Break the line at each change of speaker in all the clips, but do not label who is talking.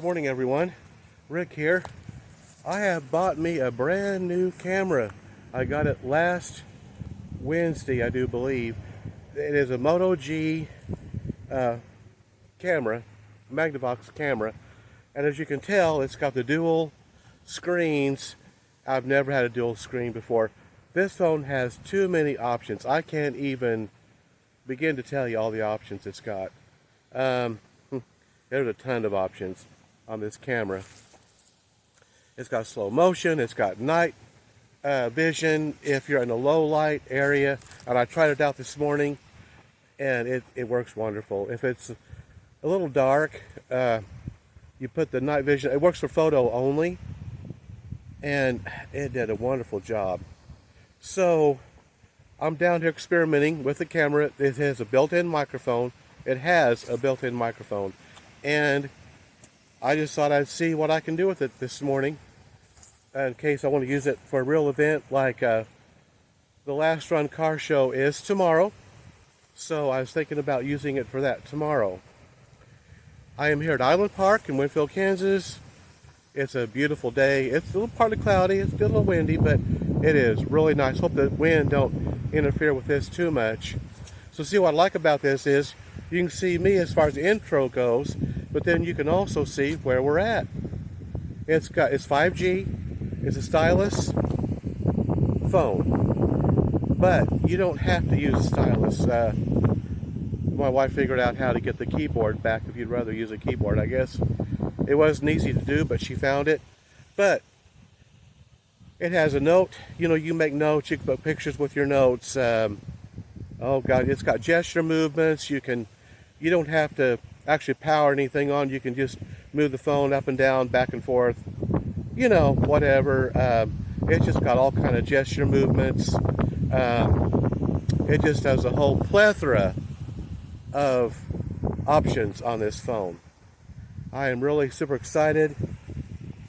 Good morning, everyone. Rick here. I have bought me a brand new camera. I got it last Wednesday, I do believe. It is a Moto G camera, Magnavox camera, and as you can tell, it's got the dual screens. I've never had a dual screen before. This phone has too many options. I can't even begin to tell you all the options it's got. There's a ton of options on this camera. It's got slow motion, it's got night vision if you're in a low light area, and I tried it out this morning and it works wonderful. If it's a little dark, you put the night vision, it works for photo only, and it did a wonderful job. So I'm down here experimenting with the camera. It has a built-in microphone. And I just thought I'd see what I can do with it this morning in case I want to use it for a real event like the Last Run Car Show is tomorrow. So I was thinking about using it for that tomorrow. I am here at Island Park in Winfield, Kansas. It's a beautiful day. It's a little partly cloudy, it's still a little windy, but it is really nice. Hope the wind don't interfere with this too much. So see, what I like about this is you can see me as far as the intro goes, but then you can also see where we're at. It's 5G, it's a stylus phone, but you don't have to use a stylus. My wife figured out how to get the keyboard back if you'd rather use a keyboard, I guess. It wasn't easy to do, but she found it. But it has a note, you make notes, you can put pictures with your notes. Oh God, it's got gesture movements. You don't have to actually power anything on. You can just move the phone up and down, back and forth, whatever. It's just got all kind of gesture movements. It just has a whole plethora of options on this phone. I am really super excited.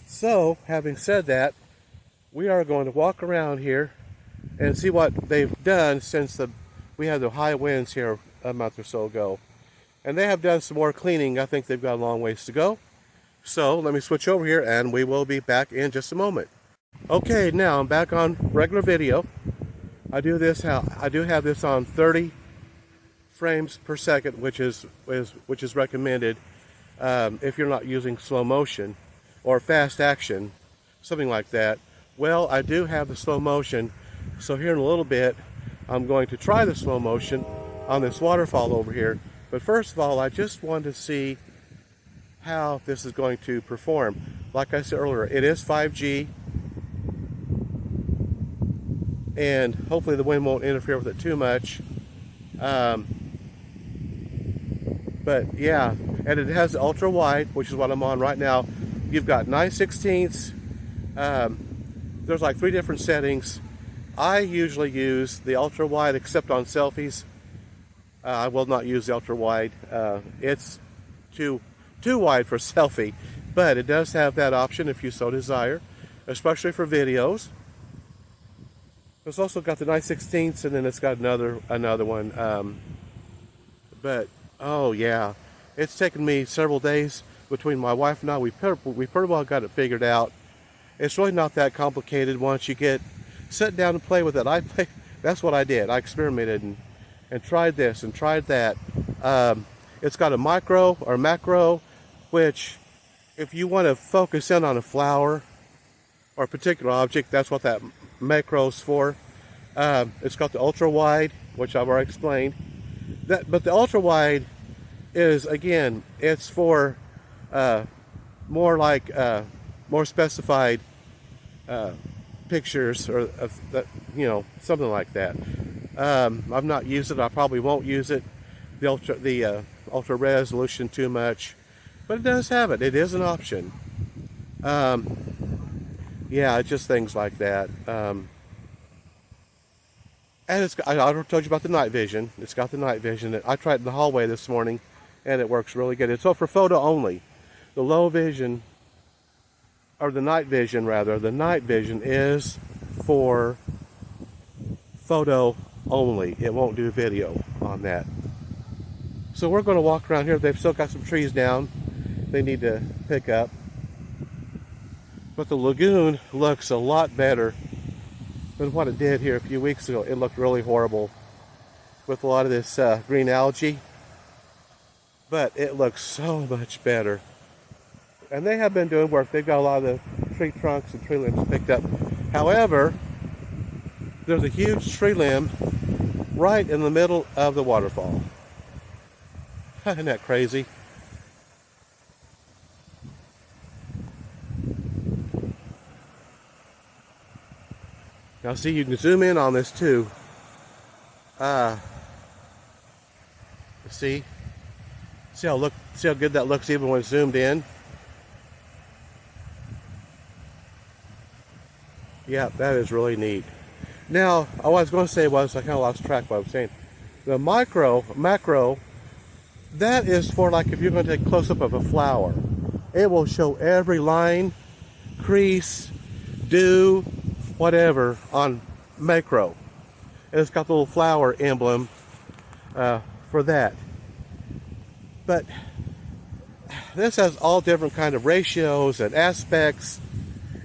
So, having said that, we are going to walk around here and see what they've done since we had the high winds here a month or so ago. And they have done some more cleaning. I think they've got a long ways to go. So let me switch over here and we will be back in just a moment. Okay, now I'm back on regular video. I do have this on 30 frames per second, which is recommended if you're not using slow motion or fast action, something like that. Well, I do have the slow motion, so here in a little bit I'm going to try the slow motion on this waterfall over here. But first of all, I just wanted to see how this is going to perform. Like I said earlier, it is 5G, and hopefully the wind won't interfere with it too much. But yeah, and it has ultra wide, which is what I'm on right now. You've got 9/16. There's like 3 different settings. I usually use the ultra wide, except on selfies. I will not use the ultra wide. It's too wide for selfie, but it does have that option if you so desire, especially for videos. It's also got the 9/16, and then it's got another one. But oh yeah, it's taken me several days between my wife and I. We pretty well got it figured out. It's really not that complicated once you sit down and play with it. That's what I did. I experimented and tried this and tried that. It's got a micro or macro, which if you want to focus in on a flower or a particular object, that's what that macro's for. It's got the ultra wide, which I've already explained. But the ultra wide is, again, it's for more specified pictures or something like that. I've not used it. I probably won't use it. The ultra resolution too much, but it does have it. It is an option. Yeah, it's just things like that. And I already told you about the night vision. It's got the night vision. I tried it in the hallway this morning, and it works really good. It's all for photo only. The low vision, or the night vision rather, the night vision is for photo only. It won't do video on that. So we're going to walk around here. They've still got some trees down, they need to pick up. But the lagoon looks a lot better than what it did here a few weeks ago. It looked really horrible with a lot of this green algae. But it looks so much better. And they have been doing work. They've got a lot of the tree trunks and tree limbs picked up. However, there's a huge tree limb right in the middle of the waterfall. Isn't that crazy? Now see, you can zoom in on this too. See how good that looks even when it's zoomed in. Yeah, that is really neat. Now, what I was going to say was, I kind of lost track of what I was saying. The macro, that is for like if you're going to take a close-up of a flower. It will show every line, crease, dew, whatever on macro. And it's got the little flower emblem for that. But this has all different kind of ratios and aspects.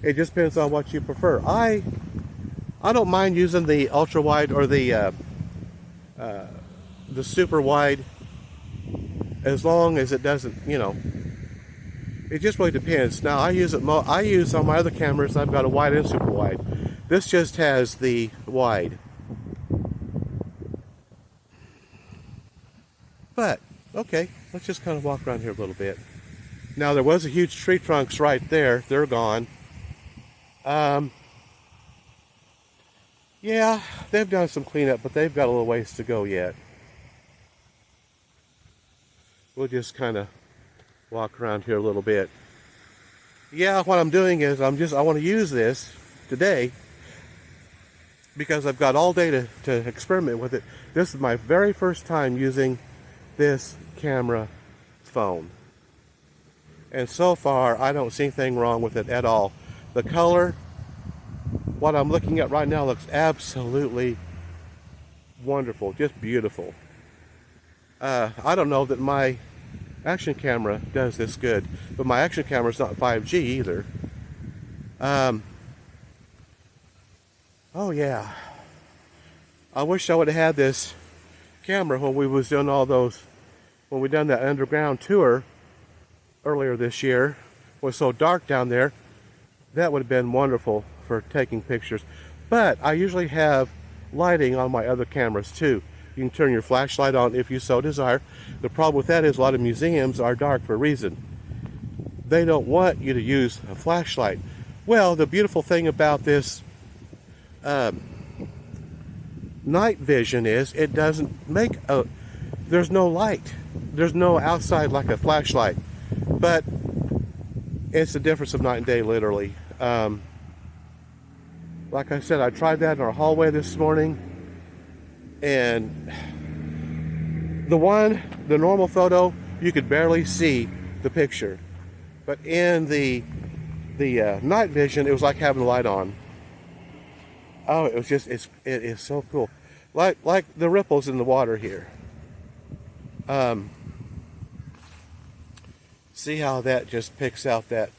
It just depends on what you prefer. I don't mind using the ultra wide or the super wide, as long as it doesn't, you know. It just really depends. Now I use on my other cameras. I've got a wide and super wide. This just has the wide. But okay, let's just kind of walk around here a little bit. Now there was a huge tree trunks right there. They're gone. Yeah, they've done some cleanup, but they've got a little ways to go yet. We'll just kind of walk around here a little bit. Yeah, what I'm doing is I want to use this today because I've got all day to experiment with it. This is my very first time using this camera phone. And so far, I don't see anything wrong with it at all. The color, what I'm looking at right now, looks absolutely wonderful, just beautiful. I don't know that my action camera does this good, but my action camera is not 5G either. Oh yeah, I wish I would have had this camera when we was doing when we done that underground tour earlier this year. It was so dark down there. That would have been wonderful for taking pictures. But I usually have lighting on my other cameras too. You can turn your flashlight on if you so desire. The problem with that is a lot of museums are dark for a reason. They don't want you to use a flashlight. Well, the beautiful thing about this night vision is it doesn't make there's no light. There's no outside like a flashlight. But it's the difference of night and day, literally. Like I said, I tried that in our hallway this morning, and the normal photo, you could barely see the picture, but in the night vision, it was like having the light on. Oh, it was just it is so cool, like the ripples in the water here. See how that just picks out that.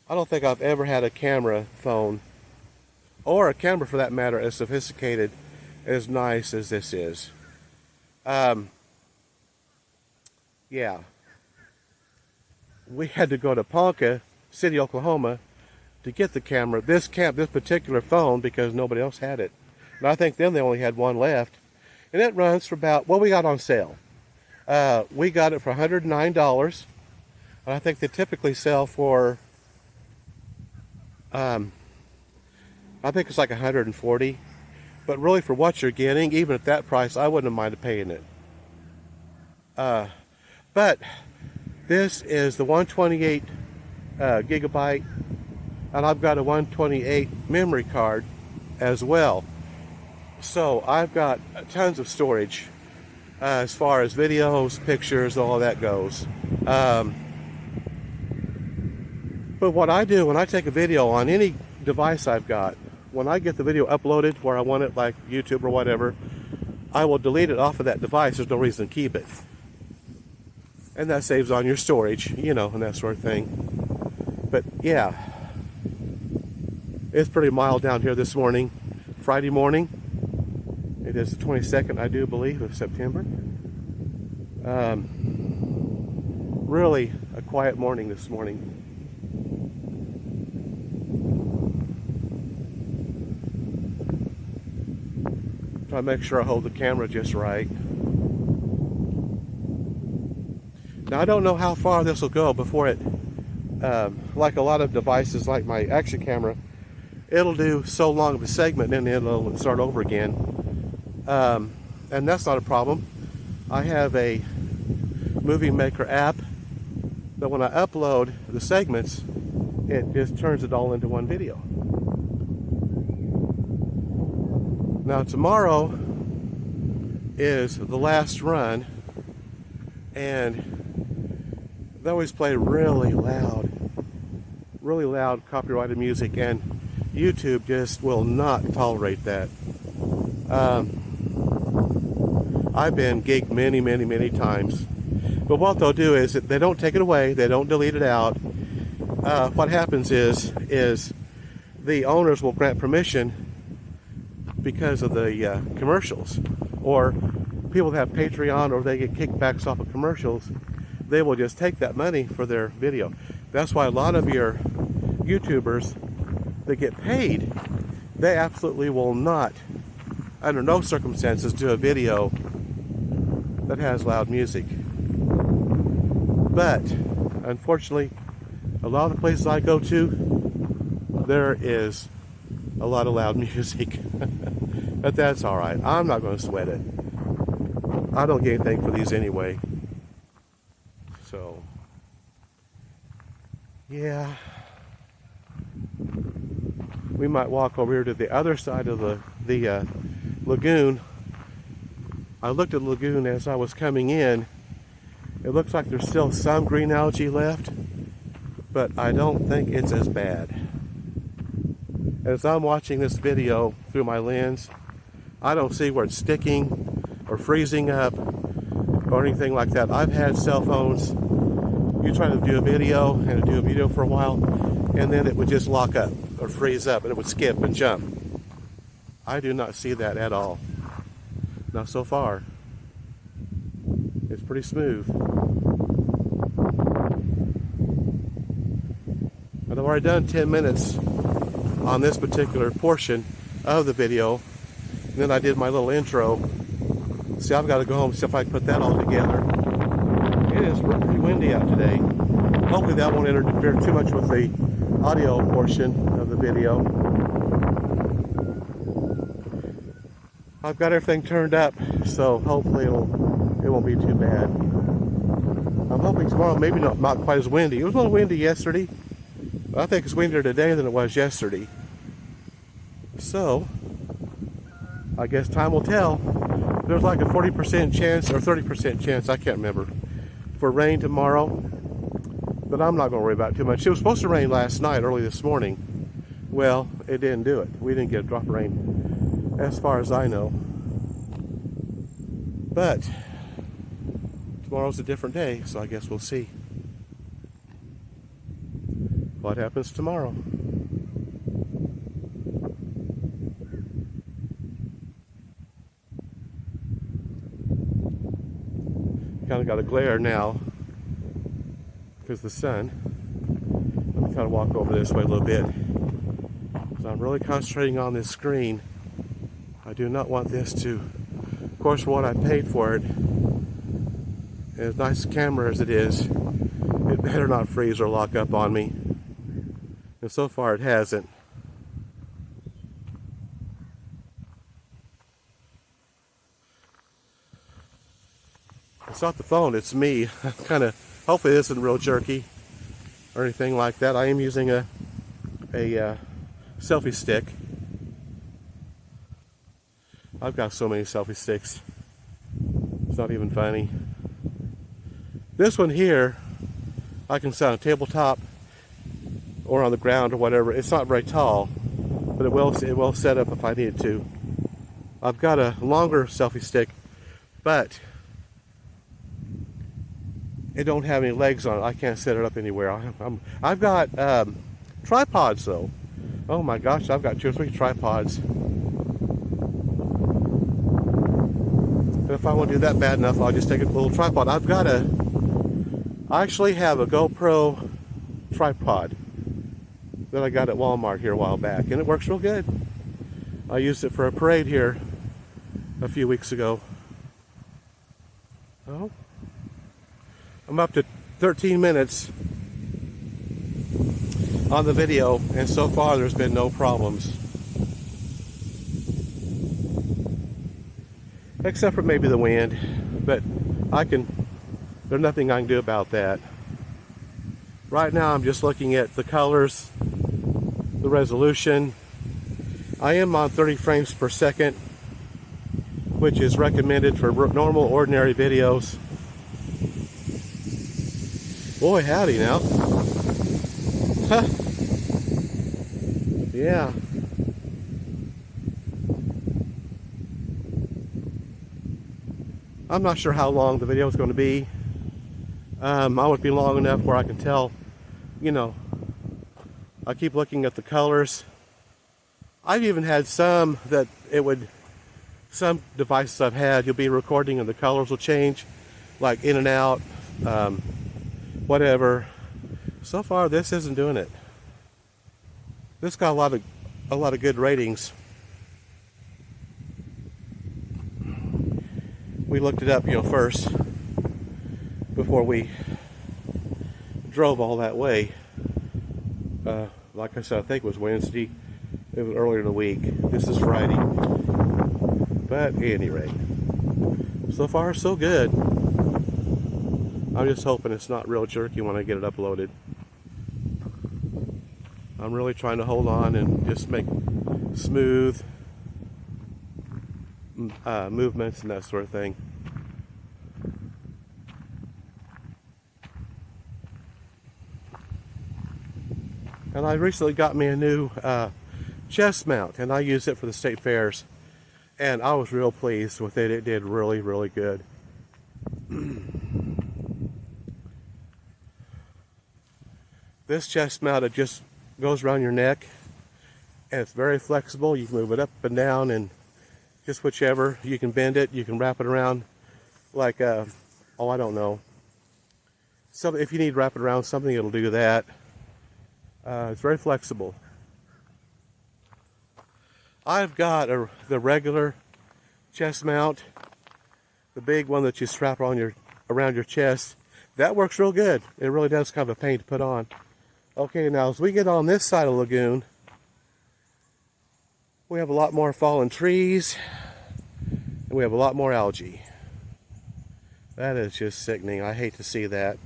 I don't think I've ever had a camera phone, or a camera for that matter, as sophisticated, as nice as this is. Yeah. We had to go to Ponca City, Oklahoma to get the camera, this particular phone, because nobody else had it. And I think then they only had one left. And it runs for about, well, we got on sale. We got it for $109. And I think they typically sell for, I think it's like $140. But really, for what you're getting, even at that price, I wouldn't have minded paying it. But this is the 128 gigabyte, and I've got a 128 memory card as well. So I've got tons of storage as far as videos, pictures, all of that goes. But what I do when I take a video on any device I've got, when I get the video uploaded where I want it, like YouTube or whatever, I will delete it off of that device. There's no reason to keep it. and that saves on your storage, you know, and that sort of thing. But yeah, it's pretty mild down here this morning, Friday morning. It is the 22nd, I do believe, of September. Really a quiet morning this morning. Try to make sure I hold the camera just right. Now I don't know how far this will go before it, like a lot of devices like my action camera, it'll do so long of a segment and then it'll start over again. And that's not a problem. I have a Movie Maker app that when I upload the segments, it just turns it all into one video. Now tomorrow is the last run, and they always play really loud copyrighted music, and YouTube just will not tolerate that. I've been gigged many times, but what they'll do is they don't take it away, they don't delete it out. What happens is the owners will grant permission because of the commercials, or people that have Patreon or they get kickbacks off of commercials, they will just take that money for their video. That's why a lot of your YouTubers that get paid, they absolutely will not, under no circumstances, do a video that has loud music. But unfortunately, a lot of the places I go to, there is a lot of loud music. But that's all right. I'm not going to sweat it. I don't get anything for these anyway. So, yeah. We might walk over here to the other side of the lagoon. I looked at the lagoon as I was coming in. It looks like there's still some green algae left, but I don't think it's as bad. As I'm watching this video through my lens, I don't see where it's sticking or freezing up or anything like that. I've had cell phones, you try to do a video and do a video for a while, and then it would just lock up or freeze up and it would skip and jump. I do not see that at all. Not so far. It's pretty smooth. And I've already done 10 minutes on this particular portion of the video. And then I did my little intro. See, I've got to go home and see if I can put that all together. It is pretty windy out today. Hopefully that won't interfere too much with the audio portion of the video. I've got everything turned up, so hopefully it won't be too bad. I'm hoping tomorrow maybe not quite as windy. It was a little windy yesterday, but I think it's windier today than it was yesterday. So, I guess time will tell. There's like a 40% chance or 30% chance, I can't remember, for rain tomorrow. But I'm not going to worry about it too much. It was supposed to rain last night, early this morning. Well, it didn't do it. We didn't get a drop of rain, as far as I know. But tomorrow's a different day, so I guess we'll see what happens tomorrow. Kind of got a glare now because the sun. Let me kind of walk over this way a little bit. So I'm really concentrating on this screen. I do not want this to, of course, for what I paid for it, and as nice a camera as it is, it better not freeze or lock up on me. And so far it hasn't. It's not the phone, it's me. Kind of, hopefully this isn't real jerky or anything like that. I am using a selfie stick. I've got so many selfie sticks. It's not even funny. This one here, I can set on a tabletop or on the ground or whatever. It's not very tall, but it will set up if I need to. I've got a longer selfie stick, but it don't have any legs on it. I can't set it up anywhere. I've got tripods though. Oh my gosh, I've got 2 or 3 tripods. And if I want to do that bad enough, I'll just take a little tripod. I actually have a GoPro tripod that I got at Walmart here a while back, and it works real good. I used it for a parade here a few weeks ago. Oh, I'm up to 13 minutes on the video, and so far there's been no problems. Except for maybe the wind, but there's nothing I can do about that. Right now I'm just looking at the colors, the resolution. I am on 30 frames per second, which is recommended for normal, ordinary videos. Boy, howdy now. Huh. Yeah. I'm not sure how long the video is going to be. I would be long enough where I can tell, you know, I keep looking at the colors. I've even had some some devices I've had, you'll be recording and the colors will change, like in and out, whatever. So far, this isn't doing it. This got a lot of good ratings. We looked it up, first before we drove all that way. Like I said, I think it was Wednesday. It was earlier in the week. This is Friday. But at any rate, so far so good. I'm just hoping it's not real jerky when I get it uploaded. I'm really trying to hold on and just make smooth movements and that sort of thing. And I recently got me a new chest mount, and I use it for the state fairs, and I was real pleased with it. It did really, really good. This chest mount, it just goes around your neck, and it's very flexible. You can move it up and down, and just whichever. You can bend it, you can wrap it around like I don't know. So if you need to wrap it around something, it'll do that. It's very flexible. I've got the regular chest mount, the big one that you strap around your chest. That works real good. It really does, kind of a pain to put on. Okay, now as we get on this side of the lagoon, we have a lot more fallen trees, and we have a lot more algae. That is just sickening. I hate to see that.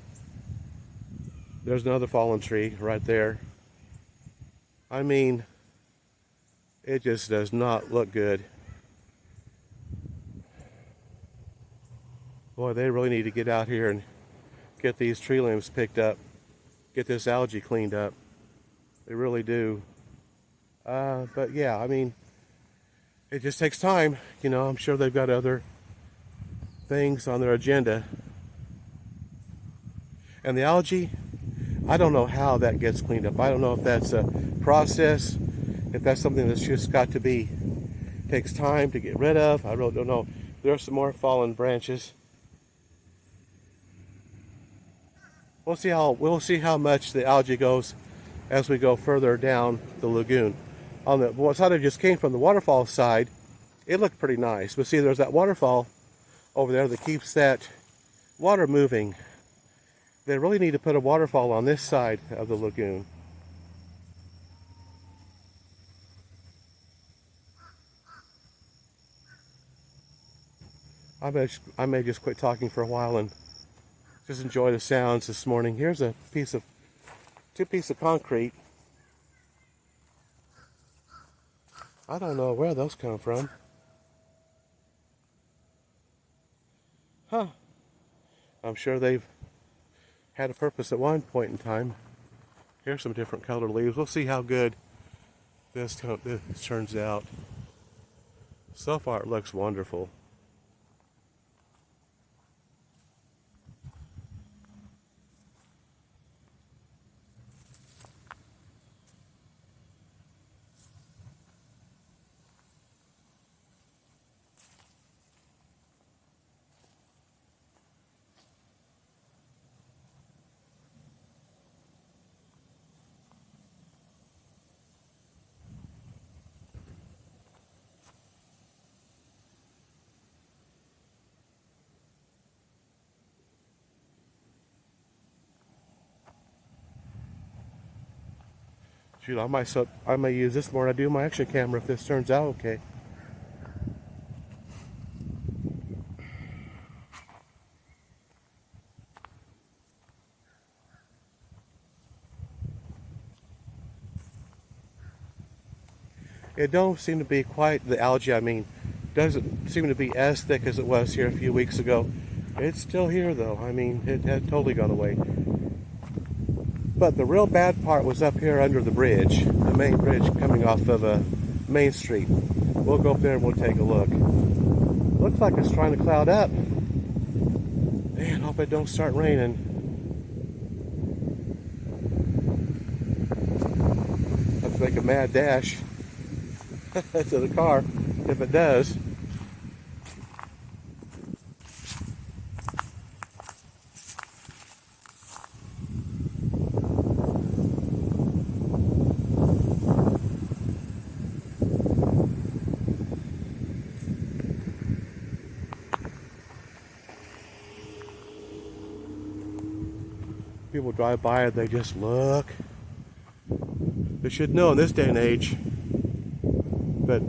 There's another fallen tree right there. I mean, it just does not look good. Boy, they really need to get out here and get these tree limbs picked up, get this algae cleaned up. They really do. But yeah, I mean, it just takes time. I'm sure they've got other things on their agenda. And the algae, I don't know how that gets cleaned up. I don't know if that's a process, if that's something that's just got to be, takes time to get rid of. I really don't know. There are some more fallen branches. We'll see how much the algae goes as we go further down the lagoon. On the side I just came from, the waterfall side, it looked pretty nice. But see, there's that waterfall over there that keeps that water moving. They really need to put a waterfall on this side of the lagoon. I may just quit talking for a while and just enjoy the sounds this morning. Here's two pieces of concrete. I don't know where those come from. Huh. I'm sure they've had a purpose at one point in time. Here's some different colored leaves. We'll see how good this turns out. So far it looks wonderful. Shoot, I may use this more than I do my action camera if this turns out okay. It don't seem to be quite the algae. I mean, doesn't seem to be as thick as it was here a few weeks ago. It's still here though. I mean, it had totally gone away. But the real bad part was up here under the bridge, the main bridge coming off of Main Street. We'll go up there and we'll take a look. Looks like it's trying to cloud up. Man, hope it don't start raining. Have to make a mad dash to the car if it does. People drive by and they just look. They should know in this day and age that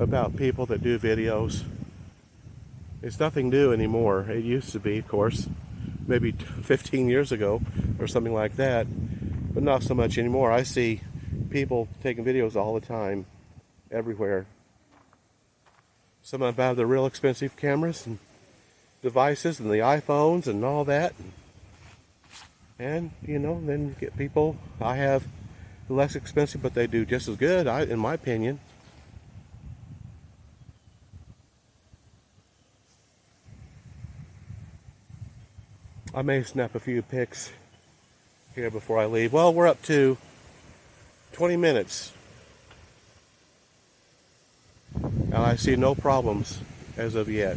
about people that do videos. It's nothing new anymore. It used to be, of course, maybe 15 years ago or something like that, but not so much anymore. I see people taking videos all the time, everywhere. Some of them have the real expensive cameras and devices and the iPhones and all that. And you know, then you get people, I have the less expensive, but they do just as good, in my opinion. I may snap a few pics here before I leave. Well, we're up to 20 minutes. And I see no problems as of yet.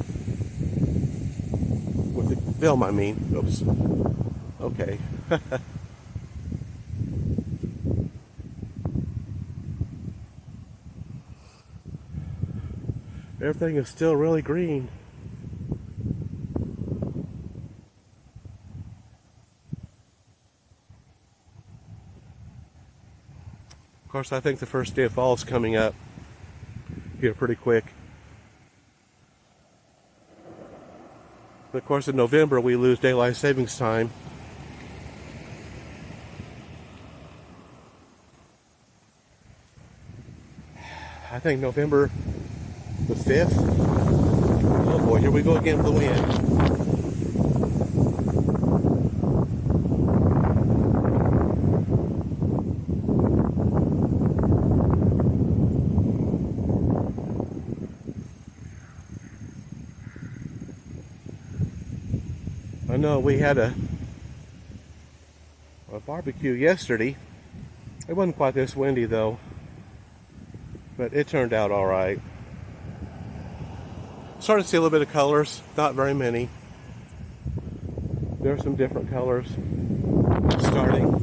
With the film, I mean. Oops. Okay. Everything is still really green. Of course, I think the first day of fall is coming up here pretty quick. But of course, in November, we lose daylight savings time. I think November the 5th. Oh boy, here we go again with the wind. I know we had a barbecue yesterday. It wasn't quite this windy though, but it turned out all right. Starting to see a little bit of colors, not very many. There are some different colors starting.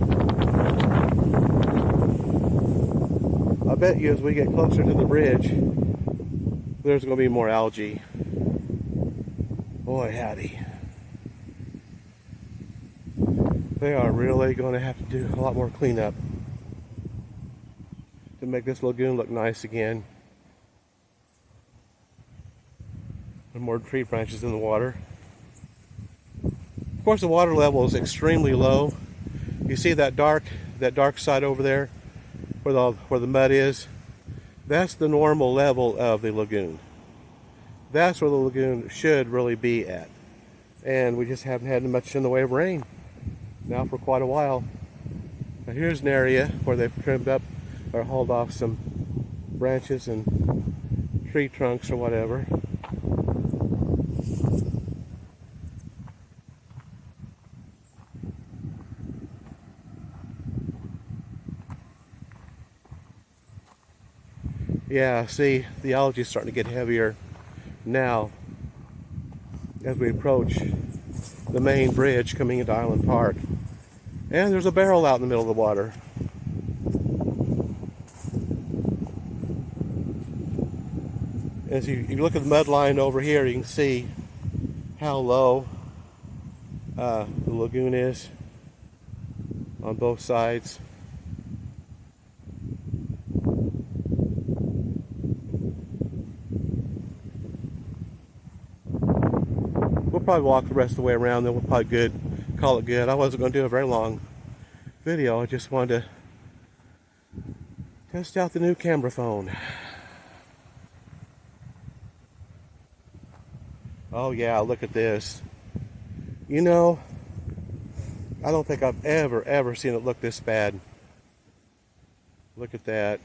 I bet you as we get closer to the bridge, there's going to be more algae. Boy, howdy. They are really going to have to do a lot more cleanup to make this lagoon look nice again. And more tree branches in the water. Of course, the water level is extremely low. You see that dark side over there where the mud is? That's the normal level of the lagoon. That's where the lagoon should really be at. And we just haven't had much in the way of rain now for quite a while. Now here's an area where they've trimmed up or hauled off some branches and tree trunks or whatever. Yeah, see, the algae is starting to get heavier now as we approach the main bridge coming into Island Park. And there's a barrel out in the middle of the water. As you look at the mud line over here, you can see how low the lagoon is on both sides. probably walk the rest of the way around, then we'll probably call it good. I wasn't going to do a very long video. I just wanted to test out the new camera phone. Oh yeah, look at this. You know, I don't think I've ever seen it look this bad. Look at that.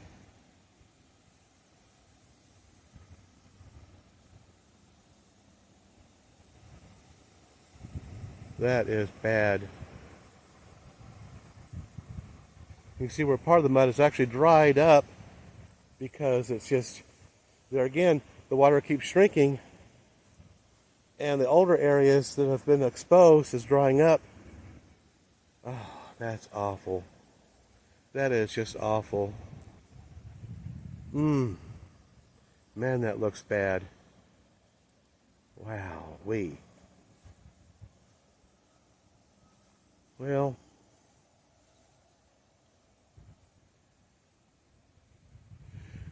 That is bad. You can see where part of the mud is actually dried up because it's just, there again, the water keeps shrinking and the older areas that have been exposed is drying up. Oh, that's awful. That is just awful. Man, that looks bad. Wow, well,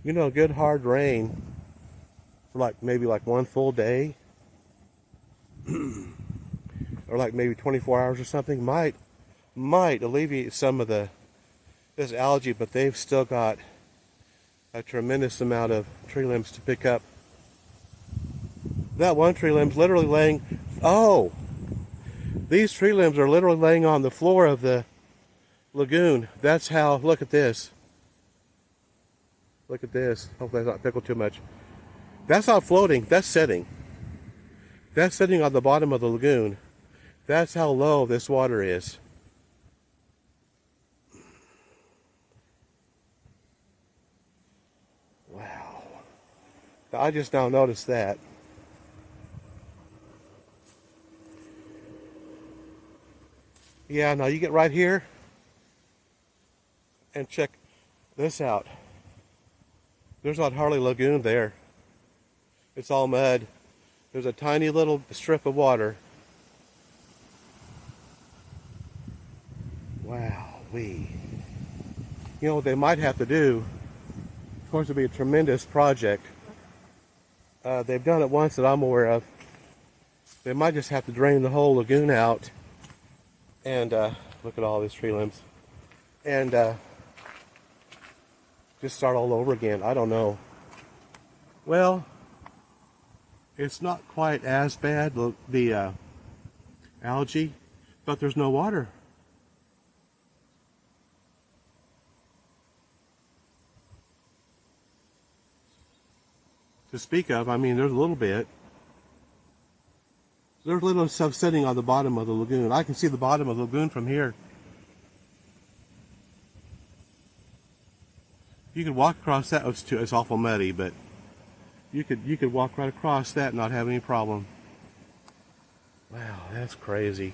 you know, good hard rain for maybe one full day or maybe 24 hours or something might alleviate some of this algae, but they've still got a tremendous amount of tree limbs to pick up. That one tree limb's literally laying, these tree limbs are literally laying on the floor of the lagoon. That's how, look at this. Look at this. Hopefully that's not pickled too much. That's not floating, that's sitting. That's sitting on the bottom of the lagoon. That's how low this water is. Wow. I just now noticed that. Yeah, now you get right here and check this out. There's not hardly lagoon there. It's all mud. There's a tiny little strip of water. Wow-wee. You know what they might have to do? Of course, it'd be a tremendous project. They've done it once that I'm aware of. They might just have to drain the whole lagoon out. And look at all these tree limbs. And just start all over again. I don't know. Well, it's not quite as bad, the algae, but there's no water. To speak of, I mean, there's a little bit. There's little stuff sitting on the bottom of the lagoon. I can see the bottom of the lagoon from here. You could walk across that. It's awful muddy, but you could walk right across that and not have any problem. Wow, that's crazy.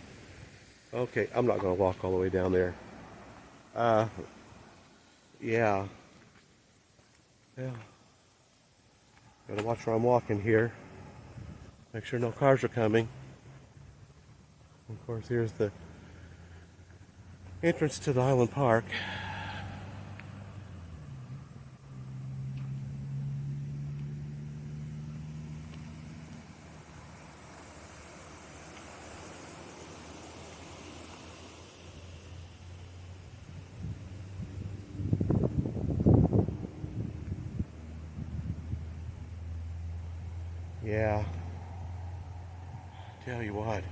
Okay, I'm not going to walk all the way down there. Yeah. Yeah. Gotta watch where I'm walking here. Make sure no cars are coming. Of course, here's the entrance to the Island Park. Yeah. Tell you what.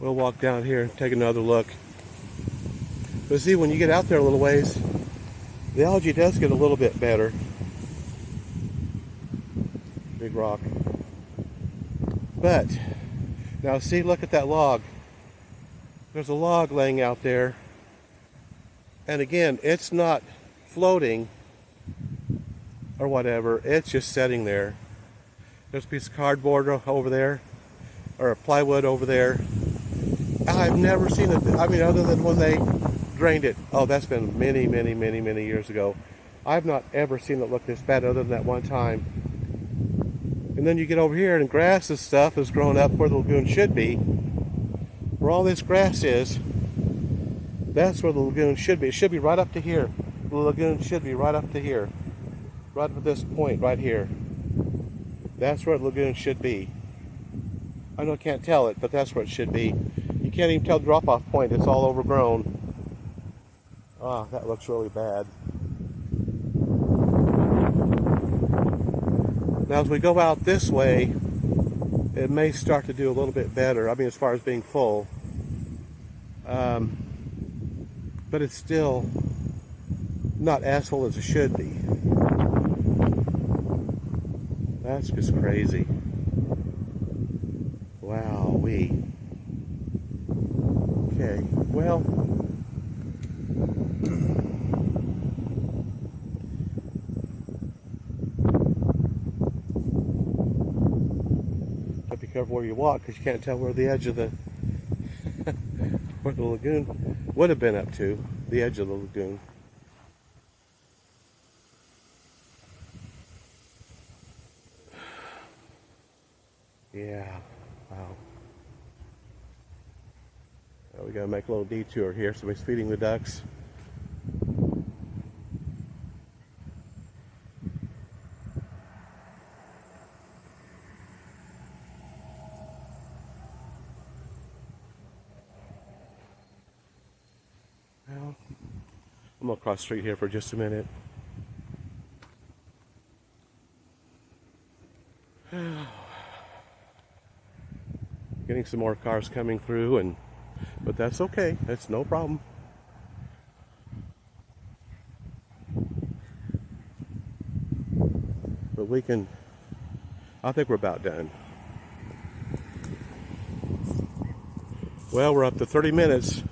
We'll walk down here and take another look. But see, when you get out there a little ways, the algae does get a little bit better. Big rock. But, now see, look at that log. There's a log laying out there. And again, it's not floating or whatever, it's just sitting there. There's a piece of cardboard over there, or plywood over there. I've never seen it, I mean, other than when they drained it. Oh, that's been many years ago. I've not ever seen it look this bad other than that one time. And then you get over here and grass and stuff has grown up where the lagoon should be. Where all this grass is, that's where the lagoon should be. It should be right up to here. The lagoon should be right up to here. Right at this point right here. That's where the lagoon should be. I know I can't tell it, but that's where it should be. You can't even tell the drop-off point. It's all overgrown. Ah, that looks really bad. Now, as we go out this way, it may start to do a little bit better. I mean, as far as being full. But it's still not as full as it should be. That's just crazy. Wow-wee. Okay, well, be careful where you walk because you can't tell where the edge of the where the lagoon would have been up to, the edge of the lagoon. Yeah, wow. Well, we gotta make a little detour here. Somebody's feeding the ducks. Well, I'm gonna cross the street here for just a minute. Getting some more cars coming through, but that's okay. That's no problem. But I think we're about done. Well, we're up to 30 minutes,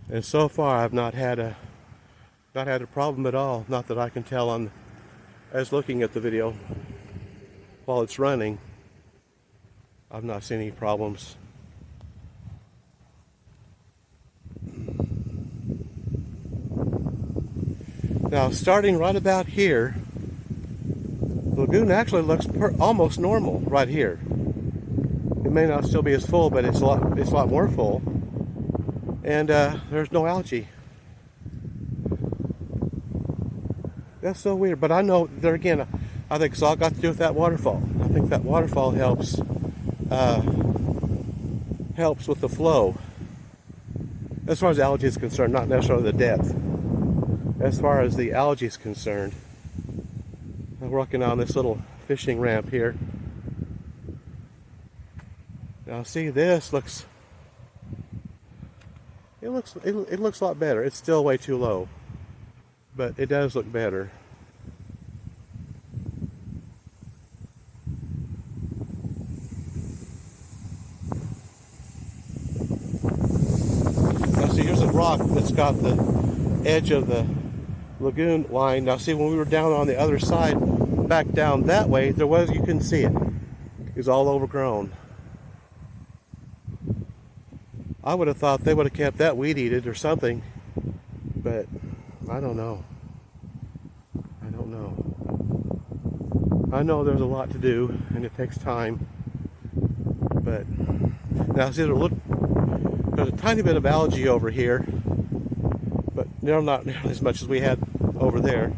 and so far I've not had a problem at all. Not that I can tell as looking at the video while it's running. I've not seen any problems. Now, starting right about here, the lagoon actually looks almost normal right here. It may not still be as full, but it's a lot more full. And there's no algae. That's so weird. But I know, there again, I think it's all got to do with that waterfall. I think that waterfall helps with the flow. As far as algae is concerned, not necessarily the depth. As far as the algae is concerned, I'm working on this little fishing ramp here. Now, see, this looks. It looks a lot better. It's still way too low, but it does look better. Now, see, here's a rock that's got the edge of the lagoon line. Now, see, when we were down on the other side, back down that way, you couldn't see it. It was all overgrown. I would have thought they would have kept that weed-eated or something, but I don't know. I know there's a lot to do, and it takes time, but now see, there's a tiny bit of algae over here, but not nearly as much as we had over there.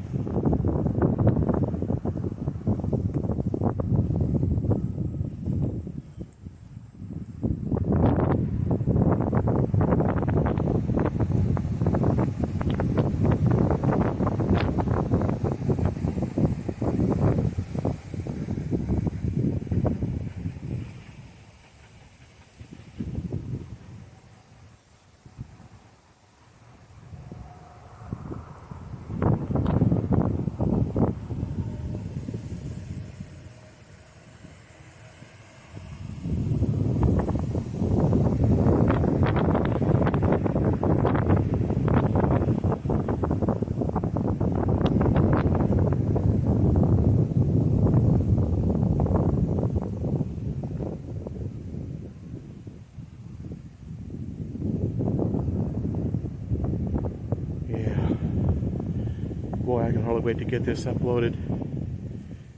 Boy, I can hardly wait to get this uploaded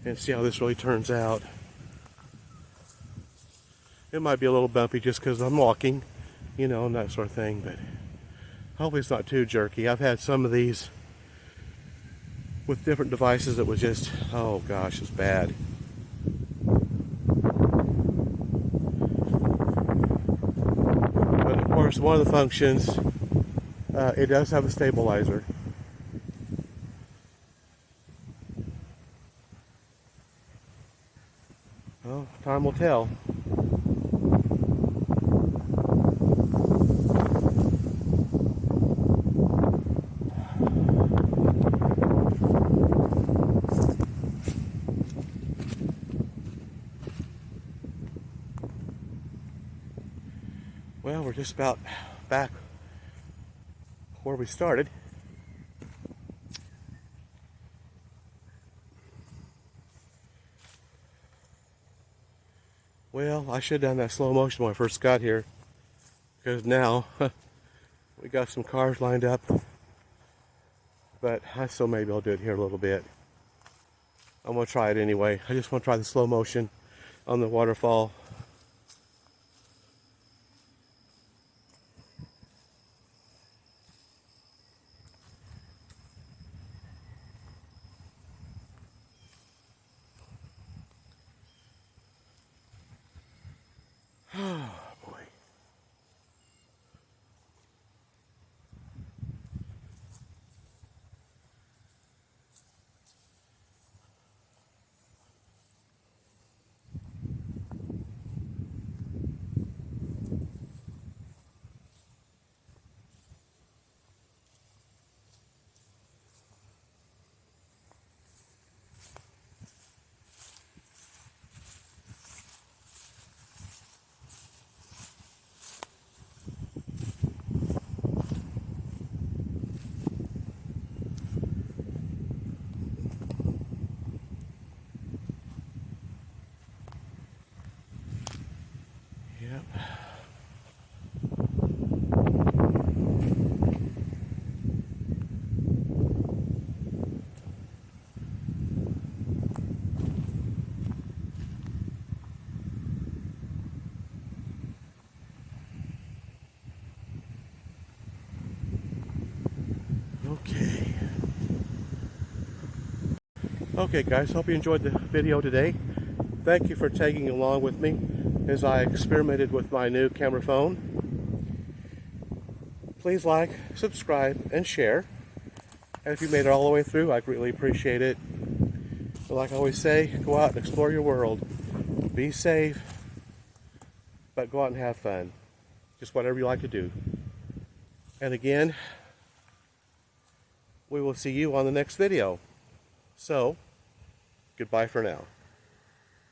and see how this really turns out. It might be a little bumpy just because I'm walking, and that sort of thing, but hopefully it's not too jerky. I've had some of these with different devices that was just, oh gosh, it's bad. course, one of the functions, it does have a stabilizer. Well, time will tell. Well, we're just about back where we started. Well, I should have done that slow motion when I first got here, because now we got some cars lined up, but I still maybe I'll do it here a little bit. I'm going to try it anyway. I just want to try the slow motion on the waterfall. Oh boy. Yep. Okay. Okay, guys, hope you enjoyed the video today. Thank you for tagging along with me as I experimented with my new camera phone. Please like, subscribe, and share. And if you made it all the way through, I greatly appreciate it. But like I always say, go out and explore your world. Be safe, but go out and have fun. Just whatever you like to do. And again, we will see you on the next video. So, goodbye for now.